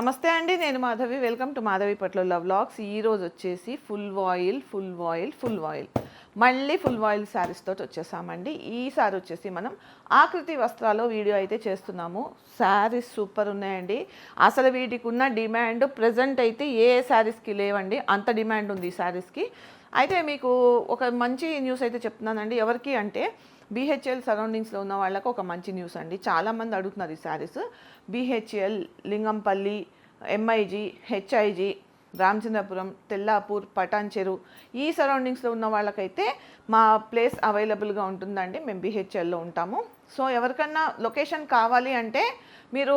నమస్తే అండి, నేను మాధవి. వెల్కమ్ టు మాధవి పట్ల వ్లాగ్స్. ఈరోజు వచ్చేసి ఫుల్ వాయిల్ మళ్ళీ ఫుల్ వాయిల్ శారీస్ తోటి వచ్చేసామండి. ఈసారి వచ్చేసి మనం ఆకృతి వస్త్రాల్లో వీడియో అయితే చేస్తున్నాము. శారీస్ సూపర్ ఉన్నాయండి. అసలు వీటికి ఉన్న డిమాండ్ ప్రజెంట్ అయితే ఏ శారీస్కి లేవండి, అంత డిమాండ్ ఉంది ఈ శారీస్కి. అయితే మీకు ఒక మంచి న్యూస్ అయితే చెప్తున్నానండి. ఎవరికి అంటే BHL సరౌండింగ్స్లో ఉన్న వాళ్ళకు ఒక మంచి న్యూస్ అండి. చాలామంది అడుగుతున్నారు ఈ saris. BHL, Lingampalli, MIG, HIG, Ramachandrapuram, Tellapur, Patancheru ఈ సరౌండింగ్స్లో ఉన్న వాళ్ళకైతే మా ప్లేస్ అవైలబుల్గా ఉంటుందండి. మేము BHLలో ఉంటాము. సో ఎవరికన్నా లొకేషన్ కావాలి అంటే మీరు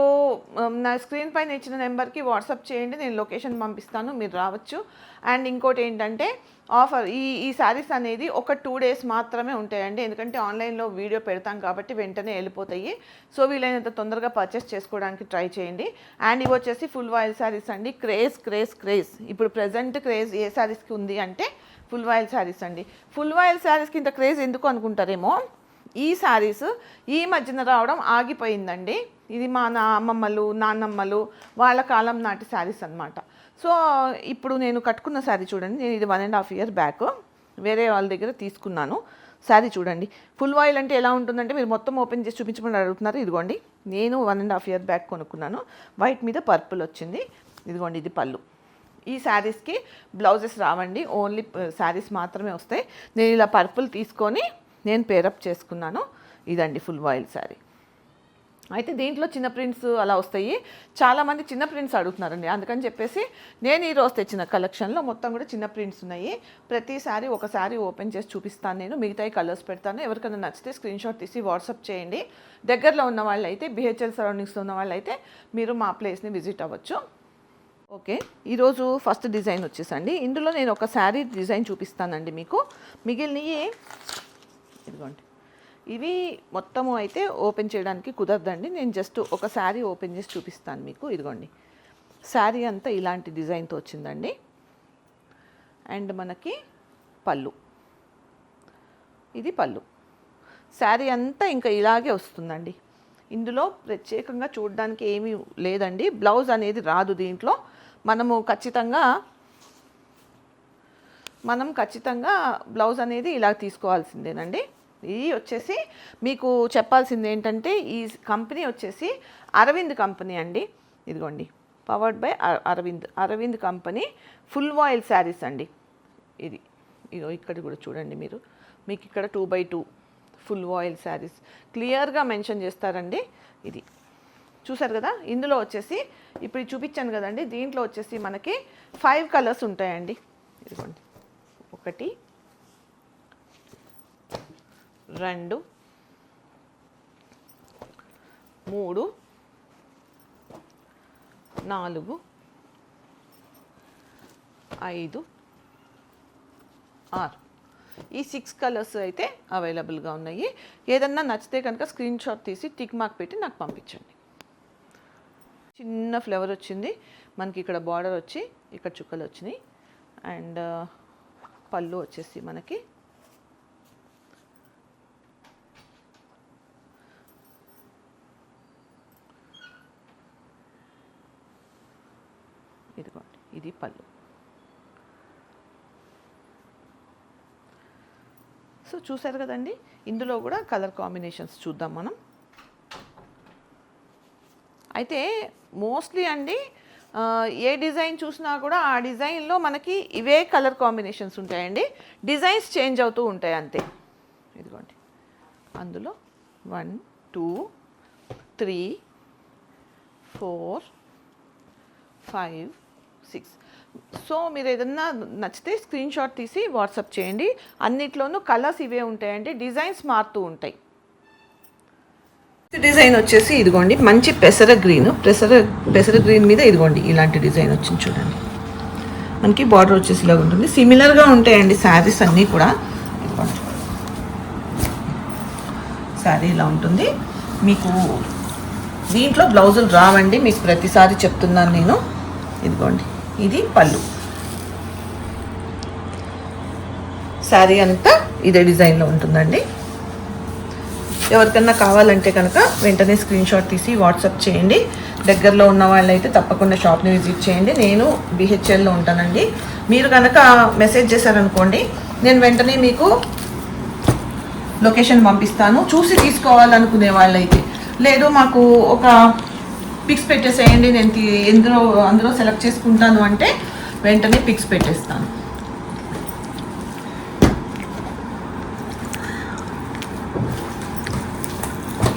నా స్క్రీన్ పైన ఇచ్చిన నెంబర్కి వాట్సాప్ చేయండి, నేను లొకేషన్ పంపిస్తాను, మీరు రావచ్చు. అండ్ ఇంకోటి ఏంటంటే ఆఫర్ ఈ శారీస్ అనేది ఒక 2 days మాత్రమే ఉంటాయండి. ఎందుకంటే ఆన్లైన్లో వీడియో పెడతాం కాబట్టి వెంటనే వెళ్ళిపోతాయి. సో వీలైనంత తొందరగా పర్చేస్ చేసుకోవడానికి ట్రై చేయండి. అండ్ ఇవి వచ్చేసి ఫుల్ వాయిల్ శారీస్ అండి. క్రేజ్ ఇప్పుడు ప్రజెంట్ క్రేజ్ ఏ శారీస్కి ఉంది అంటే ఫుల్ వాయిల్ శారీస్ అండి. ఫుల్ వాయిల్ శారీస్కి ఇంత క్రేజ్ ఎందుకు అనుకుంటారేమో, ఈ శారీస్ ఈ మధ్యన రావడం ఆగిపోయిందండి. ఇది మా అమ్మమ్మలు నాన్నమ్మలు వాళ్ళ కాలం నాటి శారీస్ అనమాట. సో ఇప్పుడు నేను కట్టుకున్న శారీ చూడండి. నేను ఇది 1.5 years బ్యాక్ వేరే వాళ్ళ దగ్గర తీసుకున్నాను. శారీ చూడండి. ఫుల్ వాయిల్ అంటే ఎలా ఉంటుందంటే, మీరు మొత్తం ఓపెన్ చేసి చూపించమని అడుగుతున్నారు. ఇదిగోండి, నేను 1.5 years బ్యాక్ కొనుక్కున్నాను. వైట్ మీద పర్పుల్ వచ్చింది. ఇదిగోండి, ఇది పళ్ళు. ఈ శారీస్కి బ్లౌజెస్ రావండి, ఓన్లీ శారీస్ మాత్రమే వస్తాయి. నేను ఇలా పర్పుల్ తీసుకొని నేను పేరప్ చేసుకున్నాను. ఇదండి ఫుల్ వాయిల్ శారీ. అయితే దీంట్లో చిన్న ప్రింట్స్ అలా వస్తాయి. చాలామంది చిన్న ప్రింట్స్ అడుగుతున్నారండి. అందుకని చెప్పేసి నేను ఈరోజు తెచ్చిన కలెక్షన్లో మొత్తం కూడా చిన్న ప్రింట్స్ ఉన్నాయి. ప్రతిసారి ఒక శారీ ఓపెన్ చేసి చూపిస్తాను, నేను మిగతాయి కలర్స్ పెడతాను. ఎవరికైనా నచ్చితే స్క్రీన్ షాట్ తీసి వాట్సాప్ చేయండి. దగ్గరలో ఉన్న వాళ్ళైతే BHL సరౌండింగ్స్లో ఉన్న వాళ్ళైతే మీరు మా ప్లేస్ని విజిట్ అవ్వచ్చు. ఓకే, ఈరోజు ఫస్ట్ డిజైన్ వచ్చేసండి. ఇందులో నేను ఒక శారీ డిజైన్ చూపిస్తానండి మీకు. మిగిలినవి ఇదిగోండి, ఇవి మొత్తము అయితే ఓపెన్ చేయడానికి కుదరదండి. నేను జస్ట్ ఒక శారీ ఓపెన్ చేసి చూపిస్తాను మీకు. ఇదిగోండి, శారీ అంతా ఇలాంటి డిజైన్తో వచ్చిందండి. అండ్ మనకి పళ్ళు, ఇది పళ్ళు. శారీ అంతా ఇంకా ఇలాగే వస్తుందండి. ఇందులో ప్రత్యేకంగా చూడడానికి ఏమీ లేదండి. బ్లౌజ్ అనేది రాదు దీంట్లో. మనం ఖచ్చితంగా బ్లౌజ్ అనేది ఇలా తీసుకోవాల్సిందేనండి. ఇది వచ్చేసి మీకు చెప్పాల్సింది ఏంటంటే, ఈ కంపెనీ వచ్చేసి అరవింద్ కంపెనీ అండి. ఇదిగోండి, powered by Arvind company full voile saris అండి. ఇది ఇక్కడ కూడా చూడండి మీకు ఇక్కడ 2x2 ఫుల్ వాయిల్ శారీస్ క్లియర్గా మెన్షన్ చేస్తారండి. ఇది చూసారు కదా. ఇందులో వచ్చేసి ఇప్పుడు చూపించాను కదండి, దీంట్లో వచ్చేసి మనకి 5 కలర్స్ ఉంటాయండి. ఇదిగోండి, 1 2 3 4 5 6 ఈ 6 కలర్స్ అయితే అవైలబుల్గా ఉన్నాయి. ఏదన్నా నచ్చితే కనుక స్క్రీన్ షాట్ తీసి టిక్ మార్క్ పెట్టి నాకు పంపించండి. చిన్న ఫ్లేవర్ వచ్చింది మనకి. ఇక్కడ బార్డర్ వచ్చి ఇక్కడ చుక్కలు వచ్చినాయి. అండ్ పళ్ళు వచ్చేసి మనకి ఇదిగోండి, ఇది పళ్ళు. సో చూసారు కదండి. ఇందులో కూడా కలర్ కాంబినేషన్స్ చూద్దాం మనం. అయితే మోస్ట్లీ అండి ఏ డిజైన్ చూసినా కూడా ఆ డిజైన్లో మనకి ఇవే కలర్ కాంబినేషన్స్ ఉంటాయండి. డిజైన్స్ చేంజ్ అవుతూ ఉంటాయి అంతే. ఇదిగోండి, అందులో 1 2 3 4 5 6. సో మీరు ఏదన్నా నచ్చితే స్క్రీన్ షాట్ తీసి వాట్సాప్ చేయండి. అన్నిట్లోనూ కలర్స్ ఇవే ఉంటాయండి, డిజైన్స్ మారుతూ ఉంటాయి. డిజైన్ వచ్చేసి ఇదిగోండి, మంచి పెసర గ్రీన్ మీద ఇదిగోండి ఇలాంటి డిజైన్ వచ్చింది చూడండి. మనకి బార్డర్ వచ్చేసి ఇలా ఉంటుంది. సిమిలర్గా ఉంటాయండి శారీస్ అన్నీ కూడా. ఇదిగోండి, శారీ ఇలా ఉంటుంది. మీకు దీంట్లో బ్లౌజులు రావండి, మీకు ప్రతిసారి చెప్తున్నాను నేను. ఇదిగోండి, ఇది పళ్ళు. శారీ అంతా ఇదే డిజైన్లో ఉంటుందండి. ఎవరికన్నా కావాలంటే కనుక వెంటనే స్క్రీన్ షాట్ తీసి వాట్సాప్ చేయండి. దగ్గరలో ఉన్న వాళ్ళైతే తప్పకుండా షాప్ని విజిట్ చేయండి. నేను బిహెచ్ఎల్లో ఉంటానండి. మీరు కనుక మెసేజ్ చేశారనుకోండి, నేను వెంటనే మీకు లొకేషన్ పంపిస్తాను. చూసి తీసుకోవాలనుకునే వాళ్ళైతే, లేదు మాకు ఒక పిక్స్ పెట్టేసేయండి, నేను అందులో సెలెక్ట్ చేసుకుంటాను అంటే వెంటనే పిక్స్ పెట్టేస్తాను.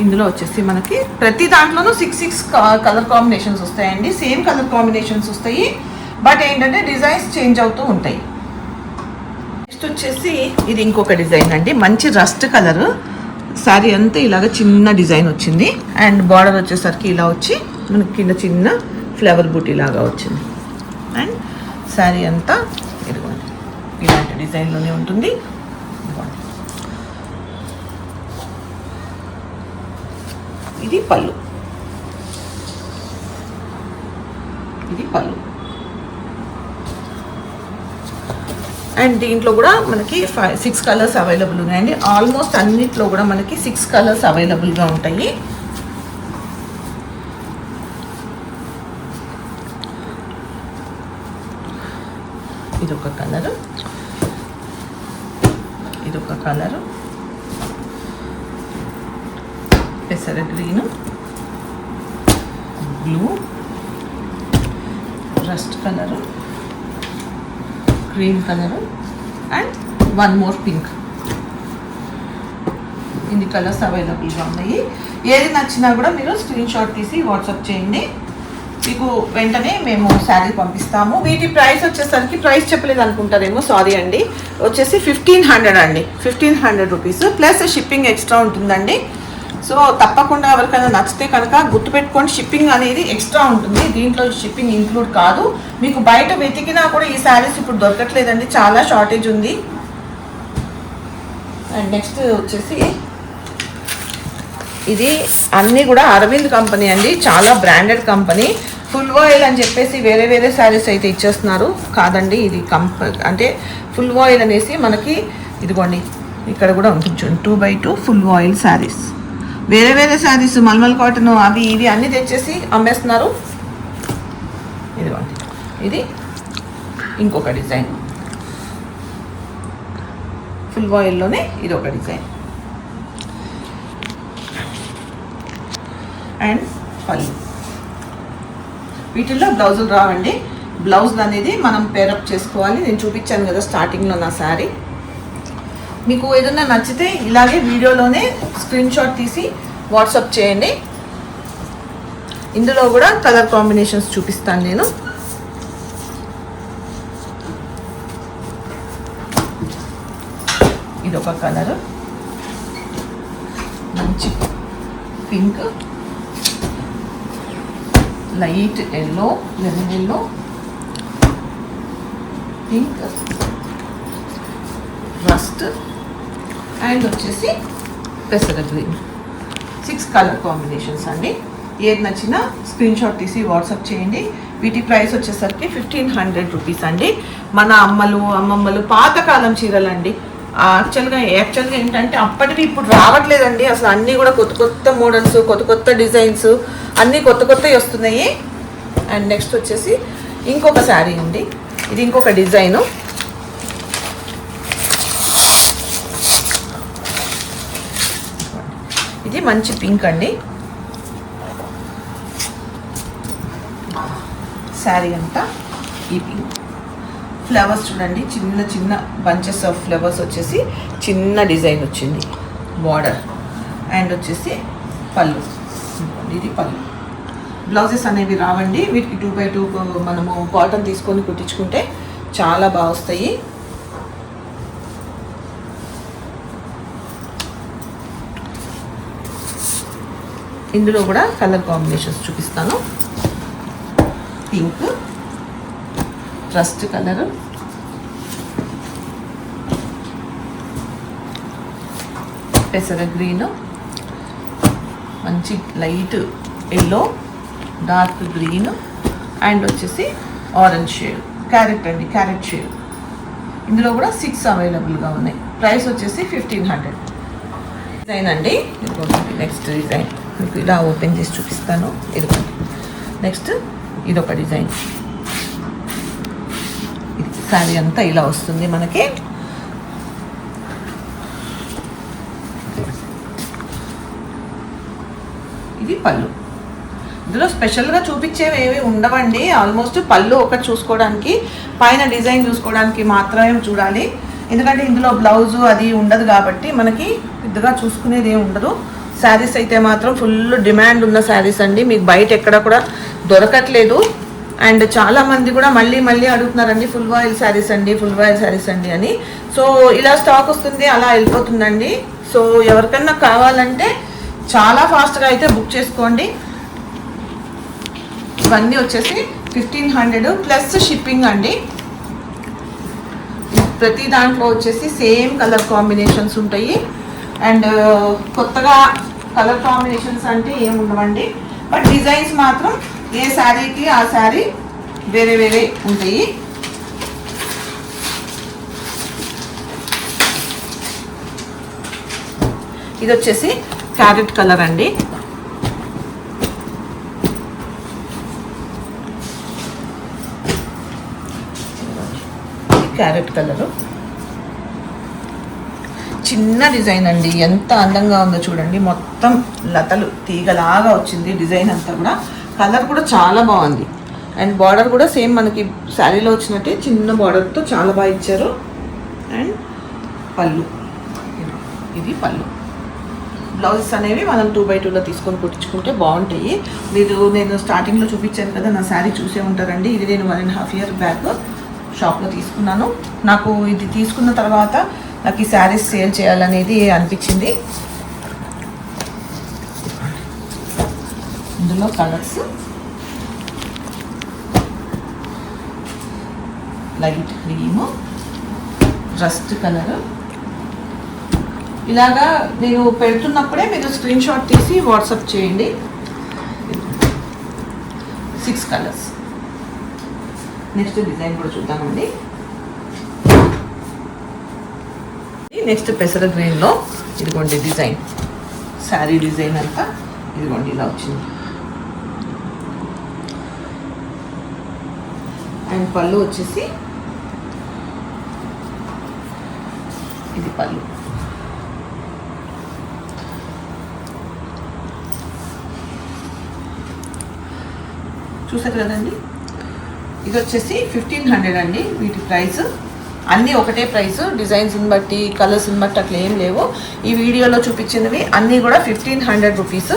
ఇందులో వచ్చేసి మనకి ప్రతి దాంట్లోనూ 6 కలర్ కాంబినేషన్స్ వస్తాయండి. సేమ్ కలర్ కాంబినేషన్స్ వస్తాయి, బట్ ఏంటంటే డిజైన్స్ చేంజ్ అవుతూ ఉంటాయి. నెక్స్ట్ వచ్చేసి ఇది ఇంకొక డిజైన్ అండి. మంచి రస్ట్ కలర్ శారీ అంతా ఇలాగ చిన్న డిజైన్ వచ్చింది. అండ్ బార్డర్ వచ్చేసరికి ఇలా వచ్చి మనకి కింద చిన్న ఫ్లవర్ బూటీ లాగా వచ్చింది. అండ్ శారీ అంతా ఇదిగోండి ఇలాంటి డిజైన్లోనే ఉంటుంది. ఇది పళ్ళు, ఇది పళ్ళు. అండ్ దీంట్లో కూడా మనకి 6 కలర్స్ అవైలబుల్ ఉన్నాయండి. ఆల్మోస్ట్ అన్నిట్లో కూడా మనకి 6 కలర్స్ అవైలబుల్గా ఉంటాయి. ఇదొక కలరు, ఇదొక కలరు, పెసర green, blue, rust colour, green colour and one more pink. ఇన్ని కలర్స్ అవైలబుల్గా ఉన్నాయి. ఏది నచ్చినా కూడా మీరు స్క్రీన్ షాట్ తీసి వాట్సాప్ చేయండి, మీకు వెంటనే మేము శారీ పంపిస్తాము. వీటి ప్రైస్ వచ్చేసరికి, ప్రైస్ చెప్పలేదు అనుకుంటారేమో, సారీ అండి, వచ్చేసి 1500 అండి. 1500 రూపీస్ ప్లస్ షిప్పింగ్ ఎక్స్ట్రా ఉంటుందండి. సో తప్పకుండా ఎవరికైనా నచ్చితే కనుక గుర్తుపెట్టుకోండి, షిప్పింగ్ అనేది ఎక్స్ట్రా ఉంటుంది. దీంట్లో షిప్పింగ్ ఇంక్లూడ్ కాదు. మీకు బయట వెతికినా కూడా ఈ శారీస్ ఇప్పుడు దొరకట్లేదండి, చాలా షార్టేజ్ ఉంది. అండ్ నెక్స్ట్ వచ్చేసి ఇది అన్నీ కూడా అరవింద్ కంపెనీ అండి, చాలా బ్రాండెడ్ కంపెనీ. ఫుల్ వాయిల్ అని చెప్పేసి వేరే వేరే శారీస్ అయితే ఇచ్చేస్తున్నారు, కాదండి ఇది అంటే ఫుల్ వాయిల్ అనేసి మనకి ఇదిగోండి ఇక్కడ కూడా ఉంటుంది చూడండి, 2x2 ఫుల్ వాయిల్ శారీస్. వేరే వేరే శారీస్ మల్మల్ కాటన్ అవి ఇవి అన్నీ తెచ్చేసి అమ్మేస్తున్నారు. ఇదిగోండి ఇది ఇంకొక డిజైన్, ఫుల్ వాయిల్లోనే ఇది ఒక డిజైన్. అండ్ పళ్ళు, వీటిల్లో బ్లౌజులు రావండి. బ్లౌజులు అనేది మనం పేరప్ చేసుకోవాలి. నేను చూపించాను కదా స్టార్టింగ్లో నా శారీ. మీకు ఏదైనా నచ్చితే ఇలాగే వీడియోలోనే స్క్రీన్ షాట్ తీసి వాట్సాప్ చేయండి. ఇందులో కూడా కలర్ కాంబినేషన్స్ చూపిస్తాను నేను. ఇదొక కలర్, మంచి pink, light yellow, lemon yellow, pink, rust and వచ్చేసి పెసర గ్రీన్. 6 కలర్ కాంబినేషన్స్ అండి. ఏది నచ్చినా స్క్రీన్ షాట్ తీసి వాట్సాప్ చేయండి. వీటి ప్రైస్ వచ్చేసరికి 1500 రూపీస్ అండి. మన అమ్మమ్మలు పాతకాలం చీరలు అండి. యాక్చువల్గా ఏంటంటే అప్పటివి ఇప్పుడు రావట్లేదండి అసలు. అన్నీ కూడా కొత్త మోడల్స్, కొత్త డిజైన్స్ అన్నీ కొత్తవి వస్తున్నాయి. అండ్ నెక్స్ట్ వచ్చేసి ఇంకొక శారీ అండి, ఇది ఇంకొక డిజైను. ఇది మంచి పింక్ అండి. శారీ అంతా ఈ పింక్. ఫ్లవర్స్ చూడండి, చిన్న బంచెస్ ఆఫ్ ఫ్లవర్స్ వచ్చేసి చిన్న డిజైన్ వచ్చింది బార్డర్. అండ్ వచ్చేసి పళ్ళు, ఇది పళ్ళు. బ్లౌజెస్ అనేవి రావండి వీటికి. 2x2 మనము కాటన్ తీసుకొని కుట్టించుకుంటే చాలా బాగా వస్తాయి. ఇందులో కూడా కలర్ కాంబినేషన్స్ చూపిస్తాను. పింక్, రస్ట్ కలర్, పెసర గ్రీన్, మంచి light yellow, dark green and వచ్చేసి ఆరెంజ్ షేడ్, క్యారెట్ షేడ్. ఇందులో కూడా 6 అవైలబుల్గా ఉన్నాయి. ప్రైస్ వచ్చేసి 1500. డిజైన్ అండి, ఇదిగోండి నెక్స్ట్ డిజైన్ మీకు ఇలా ఓపెన్ చేసి చూపిస్తాను. ఇదిగోండి నెక్స్ట్ ఇదొక డిజైన్. శారీ అంతా ఇలా వస్తుంది మనకి. ఇది పళ్ళు. ఇందులో స్పెషల్గా చూపించేవి ఏవి ఉండవండి. ఆల్మోస్ట్ పళ్ళు ఒకటి చూసుకోవడానికి, పైన డిజైన్ చూసుకోవడానికి మాత్రమే చూడాలి. ఎందుకంటే ఇందులో బ్లౌజు అది ఉండదు కాబట్టి మనకి పెద్దగా చూసుకునేది ఏమి ఉండదు. శారీస్ అయితే మాత్రం ఫుల్ డిమాండ్ ఉన్న శారీస్ అండి, మీకు బయట ఎక్కడ కూడా దొరకట్లేదు. అండ్ చాలామంది కూడా మళ్ళీ మళ్ళీ అడుగుతున్నారండి ఫుల్ వాయిల్ శారీస్ అండి, ఫుల్ వాయిల్ శారీస్ అండి అని. సో ఇలా స్టాక్ వస్తుంది, అలా వెళ్ళిపోతుందండి. సో ఎవరికన్నా కావాలంటే చాలా ఫాస్ట్గా అయితే బుక్ చేసుకోండి. ఇవన్నీ వచ్చేసి 1500 ప్లస్ షిప్పింగ్ అండి. ప్రతి దాంట్లో వచ్చేసి సేమ్ కలర్ కాంబినేషన్స్ ఉంటాయి. అండ్ కొత్తగా కలర్ కాంబినేషన్స్ అంటే ఏమి ఉండవండి. బట్ డిజైన్స్ మాత్రం ఏ శారీకి ఆ శారీ వేరే వేరే ఉంటాయి. ఇది వచ్చేసి క్యారెట్ కలర్ అండి. క్యారెట్ కలరు చిన్న డిజైన్ అండి, ఎంత అందంగా ఉందో చూడండి. మొత్తం లతలు తీగలాగా వచ్చింది డిజైన్ అంతా కూడా. కలర్ కూడా చాలా బాగుంది. అండ్ బార్డర్ కూడా సేమ్ మనకి శారీలో వచ్చినట్టే చిన్న బార్డర్తో చాలా బాగా ఇచ్చారు. అండ్ పళ్ళు, ఇది పళ్ళు. బ్లౌజెస్ అనేవి మనం 2x2లో తీసుకొని కుట్టించుకుంటే బాగుంటాయి. నేను స్టార్టింగ్లో చూపించాను కదా, నా శారీ చూసే ఉంటారండి. ఇది నేను 1.5 years బ్యాక్ షాప్లో తీసుకున్నాను. నాకు ఇది తీసుకున్న తర్వాత నాకు ఈ శారీస్ సేల్ చేయాలనేది అనిపించింది. ఇందులో colours light cream, rust colour. ఇలాగా నేను పెడుతున్నప్పుడే మీరు స్క్రీన్ షాట్ తీసి వాట్సాప్ చేయండి. 6 కలర్స్. నెక్స్ట్ డిజైన్ కూడా చూద్దామండి. నెక్స్ట్ పెసర గ్రీన్లో ఇదిగోండి డిజైన్, శారీ డిజైన్ అంతా ఇదిగోండి ఇలా వచ్చింది. అండ్ పళ్ళు వచ్చేసి ఇది పళ్ళు. చూసారు కదండి. ఇది వచ్చేసి 1500 అండి వీటి ప్రైస్. అన్నీ ఒకటే ప్రైస్, డిజైన్స్ని బట్టి కలర్స్ని బట్టి అట్లా ఏం లేవు. ఈ వీడియోలో చూపించినవి అన్నీ కూడా 1500 రూపీస్.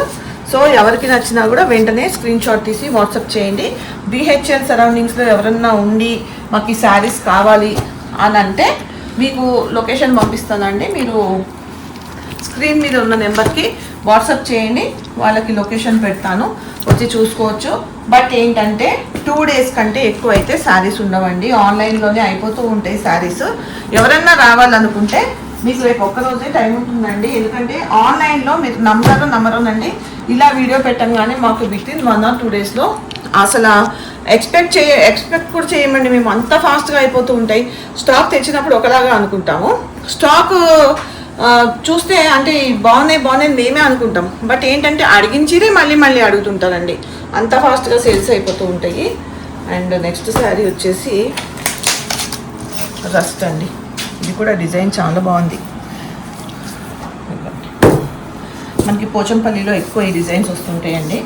సో ఎవరికి నచ్చినా కూడా వెంటనే స్క్రీన్ షాట్ తీసి వాట్సాప్ చేయండి. బిహెచ్ఎల్ సరౌండింగ్స్లో ఎవరన్నా ఉండి మాకు ఈ శారీస్ కావాలి అని అంటే మీకు లొకేషన్ పంపిస్తానండి. మీరు స్క్రీన్ మీద ఉన్న నెంబర్కి వాట్సాప్ చేయండి, వాళ్ళకి లొకేషన్ పెడతాను, వచ్చి చూసుకోవచ్చు. బట్ ఏంటంటే 2 days కంటే ఎక్కువ అయితే శారీస్ ఉండవండి, ఆన్లైన్లోనే అయిపోతూ ఉంటాయి శారీస్. ఎవరన్నా రావాలనుకుంటే మీకు రేపు ఒక్కరోజే టైం ఉంటుందండి. ఎందుకంటే ఆన్లైన్లో మీరు నమ్మరోనండి, ఇలా వీడియో పెట్టంగానే మాకు వితిన్ 1 or 2 daysలో అసలు ఎక్స్పెక్ట్ కూడా చేయమండి. మేము అంత ఫాస్ట్గా అయిపోతూ ఉంటాయి. స్టాక్ తెచ్చినప్పుడు ఒకలాగా అనుకుంటాము, స్టాక్ చూస్తే అంటే బాగున్నాయి మేమే అనుకుంటాం. బట్ ఏంటంటే అడిగించిరే మళ్ళీ అడుగుతుంటారండి, అంత ఫాస్ట్గా సేల్స్ అయిపోతూ ఉంటాయి. అండ్ నెక్స్ట్ శారీ వచ్చేసి రస్ట్ అండి. ఇది కూడా డిజైన్ చాలా బాగుంది. మనకి పోచంపల్లిలో ఎక్కువ ఈ డిజైన్స్ వస్తుంటాయండి.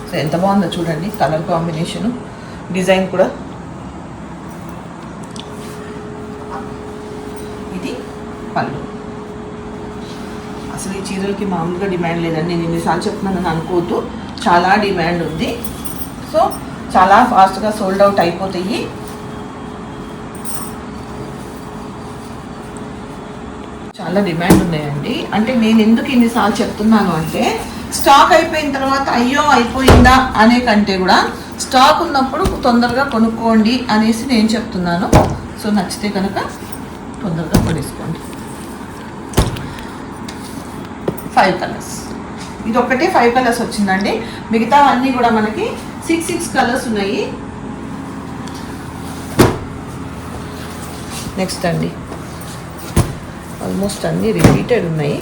సో ఎంత బాగుందో చూడండి, కలర్ కాంబినేషను, డిజైన్ కూడా. ఇది పళ్ళు. అసలు ఈ చీరలకి మామూలుగా డిమాండ్ లేదండి, నేను ఎన్నిసార్లు చెప్తున్నానని అనుకోవద్దు, చాలా డిమాండ్ ఉంది. సో చాలా ఫాస్ట్గా సోల్డ్ అవుట్ అయిపోతాయి. చాలా డిమాండ్ ఉన్నాయండి. అంటే నేను ఎందుకు ఇన్నిసార్లు చెప్తున్నాను అంటే, స్టాక్ అయిపోయిన తర్వాత అయ్యో అయిపోయిందా అనే కంటే కూడా స్టాక్ ఉన్నప్పుడు తొందరగా కొనుక్కోండి అనేసి నేను చెప్తున్నాను. సో నచ్చితే కనుక తొందరగా కొనేసుకోండి. 5 కలర్స్. ఇది ఒక్కటే 5 కలర్స్ వచ్చిందండి, మిగతా అన్నీ కూడా మనకి 6 కలర్స్ ఉన్నాయి. నెక్స్ట్ అండి, ఆల్మోస్ట్ అన్నీ రిపీటెడ్ ఉన్నాయి.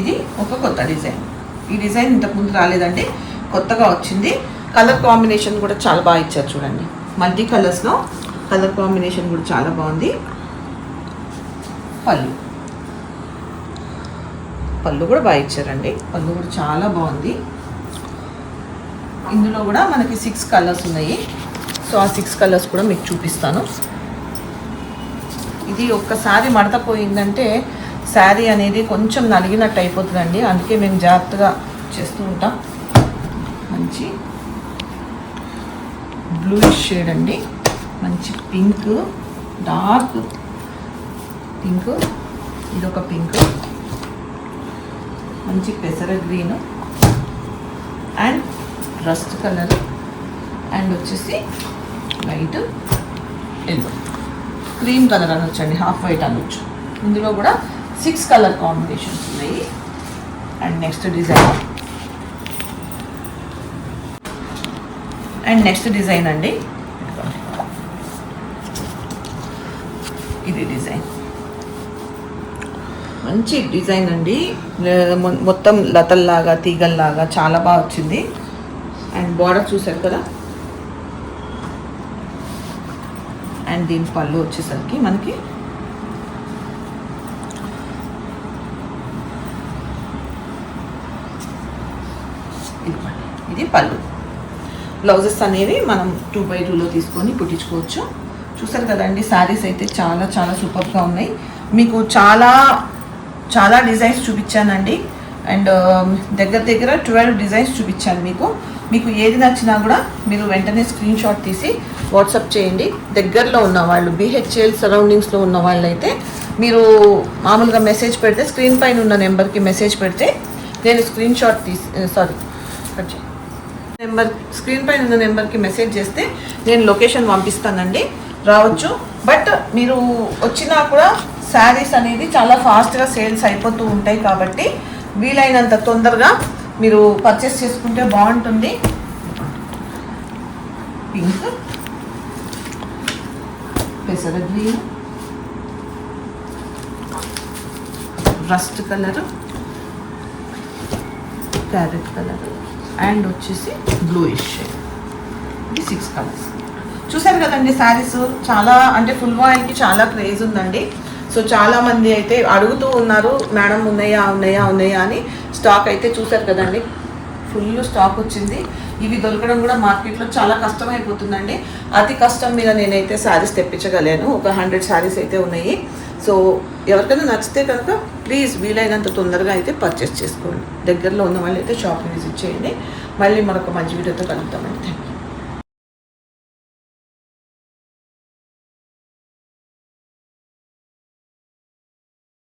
ఇది ఒక కొత్త డిజైన్. ఈ డిజైన్ ఇంతకుముందు రాలేదండి, కొత్తగా వచ్చింది. కలర్ కాంబినేషన్ కూడా చాలా బాగా ఇచ్చారు చూడండి. మల్టీ కలర్స్లో కలర్ కాంబినేషన్ కూడా చాలా బాగుంది. పళ్ళు కూడా బాగా ఇచ్చారండి. పళ్ళు కూడా చాలా బాగుంది. ఇందులో కూడా మనకి 6 కలర్స్ ఉన్నాయి. సో ఆ 6 కలర్స్ కూడా మీకు చూపిస్తాను. ఇది ఒక్కసారి మడత పోయిందంటే శారీ అనేది కొంచెం నలిగినట్టు అయిపోతుందండి. అందుకే మేము జాగ్రత్తగా చేస్తూ ఉంటాం. మంచి బ్లూయిష్ షేడ్ అండి, మంచి పింక్, డార్క్ పింక్, ఇదొక పింక్, మంచి పెసర green and rust colour and వచ్చేసి వైట్, ఎల్లో, క్రీమ్ కలర్ అనొచ్చు అండి, హాఫ్ వైట్ అనొచ్చు. ఇందులో కూడా 6 కలర్ కాంబినేషన్స్ ఉన్నాయి. అండ్ నెక్స్ట్ డిజైన్ అండి, ఇది డిజైన్ మంచి డిజైన్ అండి. మొత్తం లతల్లాగా తీగల్లాగా చాలా బాగా వచ్చింది. అండ్ బార్డర్ చూసారు కదా. అండ్ దీని పళ్ళు వచ్చేసరికి మనకి ఇది పళ్ళు. బ్లౌజెస్ అనేవి మనం 2x2లో తీసుకొని కుట్టించుకోవచ్చు. చూసారు కదండి, శారీస్ అయితే చాలా చాలా సూపర్గా ఉన్నాయి. మీకు చాలా డిజైన్స్ చూపించానండి. అండ్ దగ్గర 12 డిజైన్స్ చూపించాను మీకు ఏది నచ్చినా కూడా మీరు వెంటనే స్క్రీన్ షాట్ తీసి వాట్సాప్ చేయండి. దగ్గరలో ఉన్న వాళ్ళు, BHL సరౌండింగ్స్లో ఉన్న వాళ్ళు అయితే మీరు మామూలుగా మెసేజ్ పెడితే, స్క్రీన్ పైన ఉన్న నెంబర్కి మెసేజ్ పెడితే నేను స్క్రీన్ షాట్ స్క్రీన్ పైన ఉన్న నెంబర్కి మెసేజ్ చేస్తే నేను లొకేషన్ పంపిస్తానండి, రావచ్చు. బట్ మీరు వచ్చినా కూడా శారీస్ అనేది చాలా ఫాస్ట్గా సేల్స్ అయిపోతూ ఉంటాయి కాబట్టి వీలైనంత తొందరగా మీరు పర్చేస్ చేసుకుంటే బాగుంటుంది. పింక్, పెసర green, rust colour, carrot colour and వచ్చేసి బ్లూయిష్. ఇది 6 కలర్స్. చూసారు కదండి, శారీస్ చాలా అంటే ఫుల్ వాయిల్కి చాలా క్రేజ్ ఉందండి. సో చాలామంది అయితే అడుగుతూ ఉన్నారు, మేడం ఉన్నాయా అని. స్టాక్ అయితే చూసారు కదండి, ఫుల్ స్టాక్ వచ్చింది. ఇవి దొరకడం కూడా మార్కెట్లో చాలా కష్టమైపోతుందండి. అతి కష్టం మీద నేనైతే శారీస్ తెప్పించగలను. ఒక 100 శారీస్ అయితే ఉన్నాయి. సో ఎవరికైనా నచ్చితే కనుక ప్లీజ్ వీలైనంత తొందరగా అయితే పర్చేస్ చేసుకోండి. దగ్గరలో ఉన్న వాళ్ళు అయితే షాప్ని విజిట్ చేయండి. మళ్ళీ మరొక మంచి వీడియోతో కలుద్దామండి.